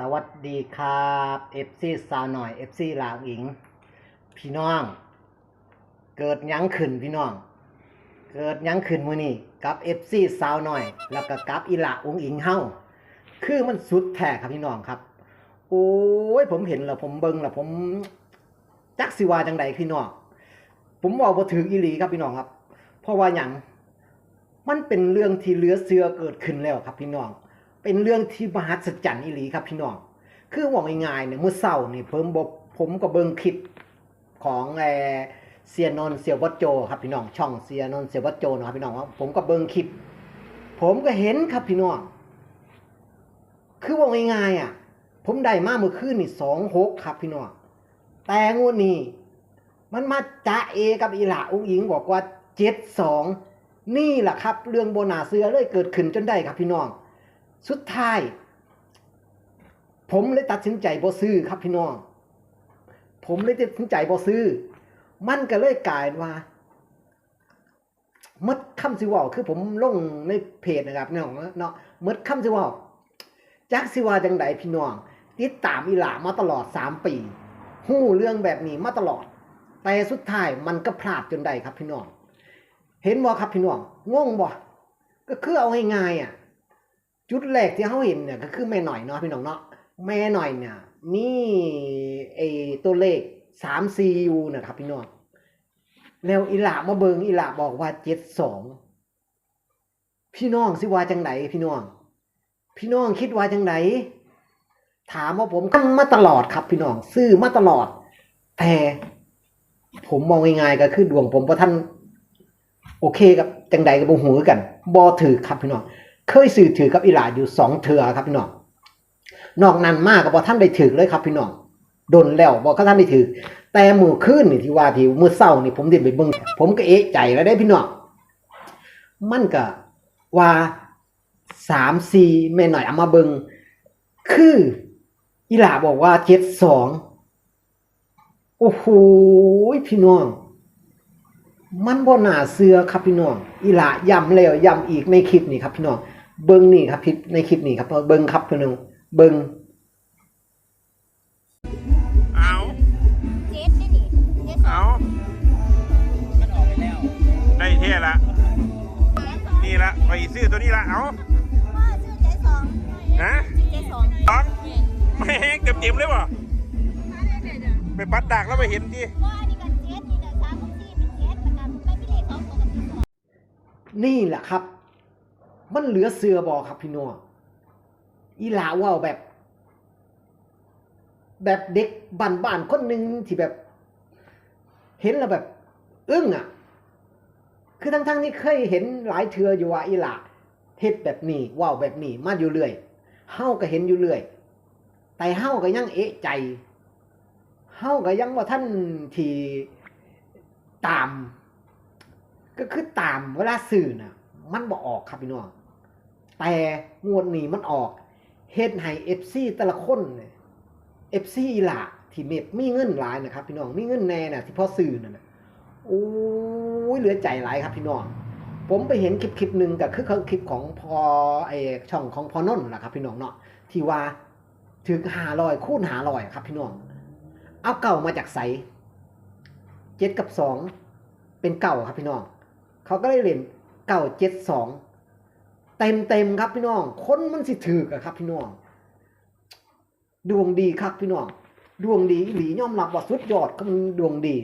สวัสดีครับเอฟซีสาวหน่อยเอฟซีลาวอิงพี่น้องเกิดยังขึ้นพี่น้องเกิดยังขึ้นมื้อนี้กับเอฟซีสาวหน่อยแล้วก็กับอีหล่าอุงอิงเฮาคือมันสุดแท้ครับพี่น้องครับโอ้ยผมเห็นแล้วผมเบิ่งแล้วผมจักสิว่าจังใดพี่น้องผมเว้าบ่ถึงอีหลีครับพี่น้องครับเพราะว่าหยังมันเป็นเรื่องที่เหลือเชื่อเกิดขึ้นแล้วครับพี่น้องเป็นเรื่องที่มหัศจรรย์อีหลีครับพี่น้องคือว่าง่ายๆเนี่ยเมื่อเช้านี่ผมก็เบิ่งคลิปของเสียนนท์เสี่ยววัดโจครับพี่น้องช่องเสียนนท์เสี่ยววัดโจนะครับพี่น้องว่าผมก็เบิ่งคลิปผมก็เห็นครับพี่น้องคือว่าง่ายๆผมได้มาเมื่อคืนนี่26ครับพี่น้องแต่งวดนี้มันมาจ๊ะเอกับอีหล่าอุ้งอิงบอกว่า72นี่แหละครับเรื่องโบนาเสือเลยเกิดขึ้นจนได้ครับพี่น้องสุดท้ายผมเลยตัดสินใจบ่ซื้อครับพี่น้องผมเลยตัดสินใจบ่ซื้อมันก็เลยกลายว่าหมดคำสิเว้าคือผมลงในเพจนะครับน้องเนาะหมดคำสิเว้าจักสิว่าจังไดพี่น้องติดตามอีหล่ามาตลอด3ปีฮู้เรื่องแบบนี้มาตลอดแต่สุดท้ายมันก็พลาดจนได้ครับพี่น้องเห็นบ่ครับพี่น้องงงบ่ก็คือเอาง่ายๆจุดแรกที่เฮาเห็นเนี่ยก็คือแม่หน่อยเนาะพี่น้องเนาะแม่หน่อยเนี่ยมีไอ้ตัวเลข3 4อยู่นะครับพี่น้องแล้วอีหล่ามาเบิ่งอีหล่าบอกว่า72พี่น้องสิว่าจังไดพี่น้องคิดว่าจังไดถามว่าผมกันมาตลอดครับพี่น้องซื้อมาตลอดแต่ผมมองง่ายๆก็คือดวงผมบ่ทันโอเคกับจังใดก็บ่ฮู้คือกันบ่ถือครับพี่น้องเคยซื้อถือกับอีหล่าอยู่2เทื่อครับพี่น้องนอกนั้นมาก็บ่ทันได้ถือเลยครับพี่น้องดนแล้วบ่ทันได้ถือแต่มื้อคืนนี่ที่ว่าที่มื้อเช้านี่ผมได้ไปเบิ่งผมก็เอะใจแล้วได้พี่น้องมันก็ว่า3 4แม่หน่อยเอามาเบิ่งคืออีหล่าบอกว่า72โอ้โหพี่น้องมันบ่น่าเชื่อครับพี่น้องอีหล่าย้ำแล้วย้ำอีกในคลิปนี้ครับพี่น้องเบิ่งนี่ครับในคลิปนี้ครับเบิ่งครับพี่น้องเบิ่งเอาเจ็ดได้นี่เจ็ดสอ เอา ง มันออกไปแล้ว ได้เท่ละนี่ละไปซื้อตัวนี้ละเอา พ่อชื่อเจ็ดสอง นะ เจ็ดสอง สองไม่แห้งเต็มเลยวะไปปัดดักแล้วไปเห็นดิ ว่าอันนี้กันเจ็ดนี่เดี๋ยวสามกับสี่เป็นเจ็ดแต่กันไม่มีเลข2 ตัวกับที่สอง นี่แหละครับมันเหลือเชื่อบ่ครับพี่น้องอีหล่าเว้าแบบเด็กบ้านๆคนนึงที่แบบเห็นแล้วแบบอึ้งคือทั้งที่เคยเห็นหลายเทื่ออยู่ว่าอีหล่าเฮ็ดแบบนี้เว้าแบบนี้มาอยู่เรื่อยเฮาก็เห็นอยู่เรื่อยแต่เฮาก็ยังเอะใจเฮาก็ยังบ่ทันที่ตามก็คือตามเวลาซื้อน่ะมันบ่ออกครับพี่น้องแต่งวดนี้มันออกเฮ็ดให้ FC แต่ละคนเนี่ย FC อีหล่าที่มีเงินหลายนะครับพี่น้องมีเงินแน่น่ะที่พอซื้อนั่นน่ะโอ้ยเหลือใจหลายครับพี่น้องผมไปเห็นคลิปนึงก็คือคลิปของพอไอ้ช่องของพอนนท์ล่ะครับพี่น้องเนาะที่ว่าถึง500คูณ500ครับพี่น้องเอาเก่ามาจากไส7กับ2เป็นเก่าครับพี่น้องเขาก็เลยเล่นเก่า72เต็มครับพี่น้องคนมันสิถูกอะครับพี่น้องดวงดีครับพี่น้องดวงดีอีหลียอมรับว่าสุดยอดก็มันดวงดี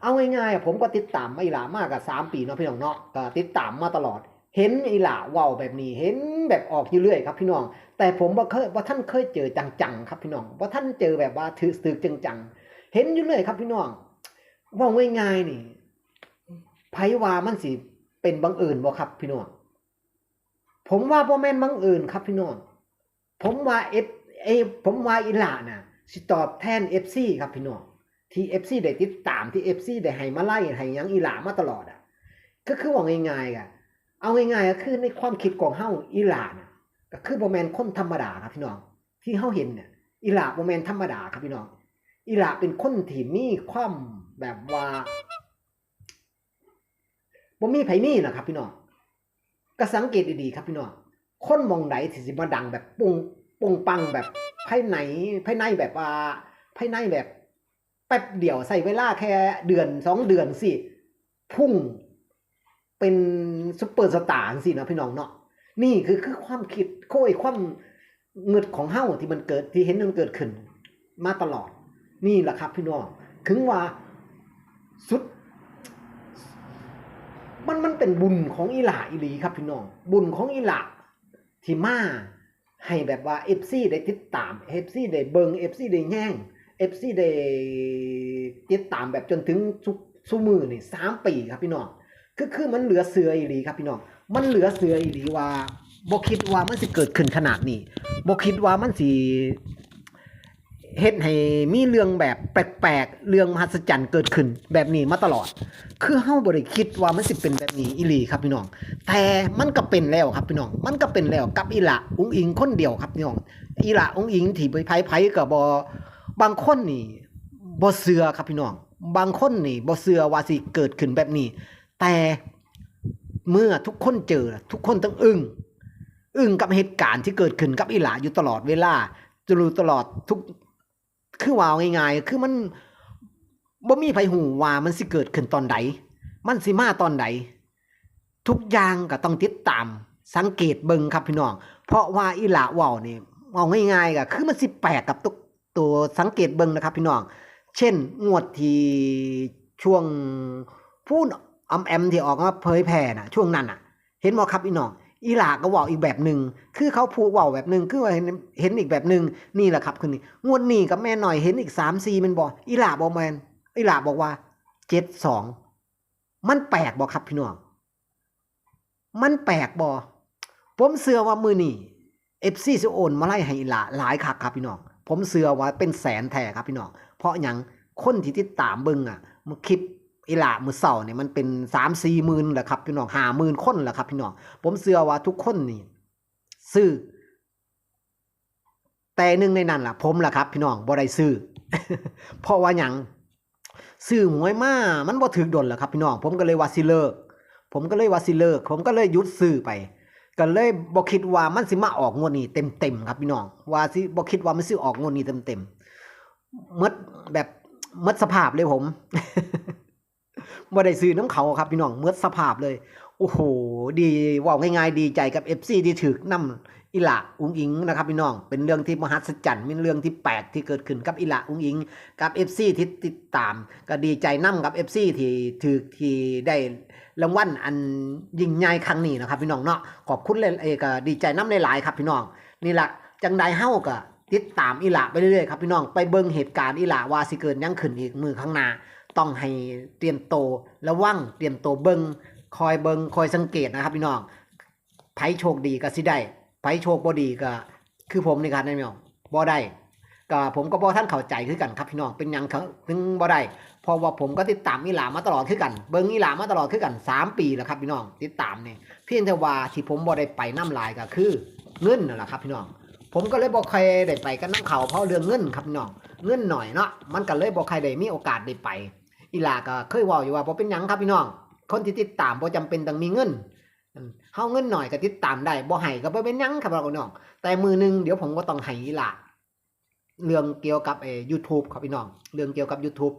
เอาง่ายๆผมก็ติดตามอีหล่ามากกับ3 ปีเนาะพี่น้องเนาะก็ติดตามมาตลอดเห็นอีหล่าเว้าแบบนี้เห็นแบบออกอยู่เรื่อยครับพี่น้องแต่ผมบ่ท่านเคยเจอจังๆครับพี่น้องบ่ท่านเจอแบบว่าถึกจังๆเห็นอยู่เรื่อยครับพี่น้องเว้าง่ายๆนี่ไผว่ามันสิเป็นบังเอิญบ่ครับพี่น้องผมว่าบ่แม่นบังเอิญครับพี่น้องผมว่าผมว่าอีหล่าน่ะสิตอบแทน FC ครับพี่น้องที่ FC ได้ติดตามที่ FC ได้ให้มาไล่ให้หยังอีหล่ามาตลอดก็คือว่าง่ายๆเอาง่ายๆก็คือในความคิดของเฮาอีหล่าน่ะก็คือบ่แม่นคนธรรมดาครับพี่น้องที่เฮาเห็นเนี่ยอีหล่าบ่แม่นธรรมดาครับพี่น้องอีหล่าเป็นคนที่มีความแบบว่าบ่มีไผมีนะครับพี่น้องก็สังเกตดีๆครับพี่น้องคนมองไหนที่สิมาดังแบบปุ้ง ปงปังแบบภายในแบบว่าภายในแบบแป๊บเดียวใส่เวลาแค่เดือน2 เดือนสิพุ่งเป็นซุปเปอร์สตาร์สินะพี่น้องเนาะนี่คือความคิดความเงึดของเฮาที่มันเกิดที่เห็นมันเกิดขึ้นมาตลอดนี่แหละครับพี่น้องถึงว่าสุดมันเป็นบุญของอีหล่าอีหลีครับพี่น้องบุญของอีหล่าที่มาให้แบบว่า FC ได้ติดตาม FC ได้เบิ่ง FC ได้แย่ง FC ได้ติดตามแบบจนถึงซุมื้อนี่3 ปีครับพี่น้องคือมันเหลือเสืออีหลีครับพี่น้องมันเหลือเสืออีหลีว่าบ่คิดว่ามันสิเกิดขึ้นขนาดนี้บ่คิดว่ามันสิเฮ็ดให้มีเรื่องแบบแปลกๆเรื่องมหัศจรรย์เกิดขึ้นแบบนี้มาตลอดคือเฮาบ่ได้คิดว่ามันสิเป็นแบบนี้อีหลีครับพี่น้องแต่มันก็เป็นแล้วครับพี่น้องมันก็เป็นแล้วกับอีหล่าอุ๋งอิงคนเดียวครับพี่น้องอีหล่าอุ๋งอิงที่ไผก็บ่บางคนนี่บ่เชื่อครับพี่น้องบางคนนี่บ่เชื่อว่าสิเกิดขึ้นแบบนี้แต่เมื่อทุกคนเจอทุกคนต้องอึ้งกับเหตุการณ์ที่เกิดขึ้นกับอีหล่าอยู่ตลอดเวลาตลอดทุกคือว่าง่ายๆคือมันบ่มีไผฮู้ว่ามันสิเกิดขึ้นตอนใดมันสิมาตอนใดทุกอย่างก็ต้องติดตามสังเกตเบิ่งครับพี่น้องเพราะว่าอีหล่าเว้านี่เอาง่ายๆก็คือมันสิแปลกกับตัวสังเกตเบิ่งนะครับพี่น้องเช่นงวดที่ช่วงพูดแอมที่ออกมาเผยแพร่น่ะช่วงนั้นน่ะเห็นบ่ครับพี่น้องอีหล่าก็เว้าอีกแบบนึงคือเขาพูดเว้าแบบนึงคือว่าเห็นอีกแบบนึงนี่แหละครับคือนี่งวดนี้กับแม่หน่อยเห็นอีก3-4แม่นบ่อีหล่าบ่แม่นอีหล่าบอกว่า72มันแปลกบ่ครับพี่น้องมันแปลกบ่ผมเชื่อว่ามื้อนี้ FC สิโอนมาไล่ให้อีหล่าหลายคักครับพี่น้องผมเชื่อว่าเป็นแสนแท้ครับพี่น้องเพราะหยังคนที่ติดตามเบิ่งมื้อคลิปอีหล่ามื้อเช้านี่มันเป็น 3-4 หมื่นแหละครับพี่น้อง 50,000 คนแหละครับพี่น้องผมเชื่อว่าทุกคนนี่ซื้อแต่หนึ่งในนั้นล่ะผมล่ะครับพี่น้องบ่ได้ซื้อ เพราะว่าหยังซื้อหวยมามันบ่ถึกดนล่ะครับพี่น้องผมก็เลยว่าสิเลิกผมก็เลยหยุดซื้อไปก็เลยบ่คิดว่ามันสิมาออกงวดนี้เต็มๆครับพี่น้องว่าสิบ่คิดว่ามันสิออกงวดนี้เต็มๆหมดแบบหมดสภาพเลยผม บ่ได้ซื้อน้ำเขาครับพี่น้องหมดสภาพเลยโอ้โหดีว่าง่ายๆดีใจกับ FC ที่ถึกนำอีหล่าอุ๋งอิงนะครับพี่น้องเป็นเรื่องที่มหัศจรรย์เป็นเรื่องที่แปลกที่เกิดขึ้นกับอีหล่าอุ๋งอิงกับ FC ที่ติดตามก็ดีใจนำกับ FC ที่ได้รางวัลอันยิ่งใหญ่ครั้งนี้นะครับพี่น้องเนาะขอบคุณเลยก็ดีใจนำหลายๆครับพี่น้องนี่ล่ะจังใดเฮาก็ติดตามอีหล่าไปเรื่อยๆครับพี่น้องไปเบิ่งเหตุการณ์อีหล่าว่าสิเกิดหยังขึ้นอีกมื้อข้างหน้าต้องให้เตรียมโตระวังเตรียมโตเบิ่งคอยสังเกตนะครับพี่น้องไผโชคดีก็สิได้ไผโชคบ่ดีก็คือผมนี่ครับพี่น้องบ่ได้ก็ผมก็บ่ทันเข้าใจคือกันครับพี่น้องเป็นหยังถึงบ่ได้เพราะว่าผมก็ติดตามอีหล่ามาตลอดคือกันเบิ่งอีหล่ามาตลอดคือกัน3 ปีแล้วครับพี่น้องติดตามนี่เพียงแต่ว่าที่ผมบ่ได้ไปนำหลายก็คือเงินนั่นแหละครับพี่น้องผมก็เลยบ่ค่อยได้ไปกันนำเขาเพราะเรื่องเงินครับพี่น้องเงินหน่อยเนาะมันก็เลยบ่ค่อยได้มีโอกาสได้ไปอีหล่าก็เคยเว้าอยู่ว่าบ่เป็นหยังครับพี่น้องคนที่ติดตามบ่จำเป็นต้องมีเงินเฮาเงินหน่อยก็ติดตามได้บ่ให้ก็บ่เป็นหยังครับพี่น้องแต่มื้อนึงเดี๋ยวผมก็ต้องให้อีหล่าเรื่องเกี่ยวกับYouTube ครับพี่น้องเรื่องเกี่ยวกับ YouTube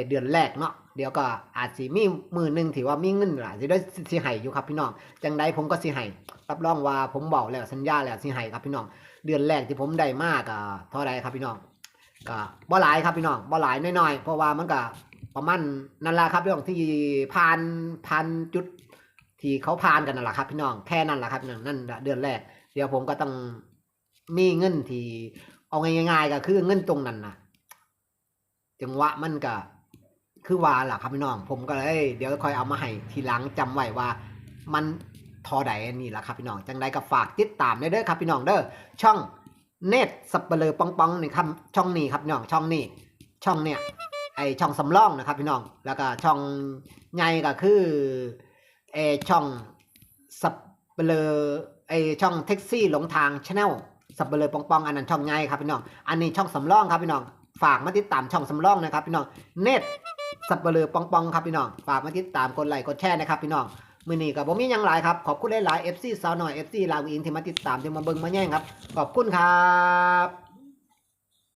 เดือนแรกเนาะเดี๋ยวก็อาจสิมีมื้อนึงที่ว่ามีเงินล่ะสิให้อยู่ครับพี่น้องจังไดผมก็สิให้รับรองว่าผมเว้าแล้วสัญญาแล้วสิให้ครับพี่น้องเดือนแรกที่ผมได้มาก็เท่าใดครับพี่น้องก็บ่หลายครับพี่น้องบ่หลายน้อยๆเพราะว่ามันก็ประมาณนั่นล่ะครับพี่น้องที่ผ่านจุดที่เขาผ่านกันนั่นแหละครับพี่น้องแค่นั้นแหละครับพี่น้องนั่นเดือนแรกเดี๋ยวผมก็ต้องมีเงินที่เอาง่ายๆก็คือเงินตรงนั้นน่ะจังหวะมันก็คือว่าล่ะครับพี่น้องผมก็เลยเดี๋ยวค่อยเอามาให้ทีหลังจำไว้ว่ามันทอใดนี่แหละครับพี่น้องจังใดก็ฝากติดตามเด้อครับพี่น้องเด้อช่องเน็ตสับเปลือปองๆนี่ครับช่องนี้ครับพี่น้องช่องนี้ช่องเนี่ยช่องสำรองนะครับพี่น้องแล้วก็ช่องใหญ่ก็คือช่องสับเปลือช่องแท็กซี่หลงทาง Channel สับเปลือปองๆอันนั้นช่องใหญ่ครับพี่น้องอันนี้ช่องสำรองครับพี่น้องฝากมาติดตามช่องสำรองนะครับพี่น้องเน็ตสับเปลือปองๆครับพี่น้องฝากมาติดตามกดไลค์กดแชร์นะครับพี่น้อง มื้อนี้ก็บ่มีหยังหลายครับขอบคุณหลายๆ FC สาวน้อย FC ลาวอินที่มาติดตามที่มาเบิ่งมาแย่งครับขอบคุณครับ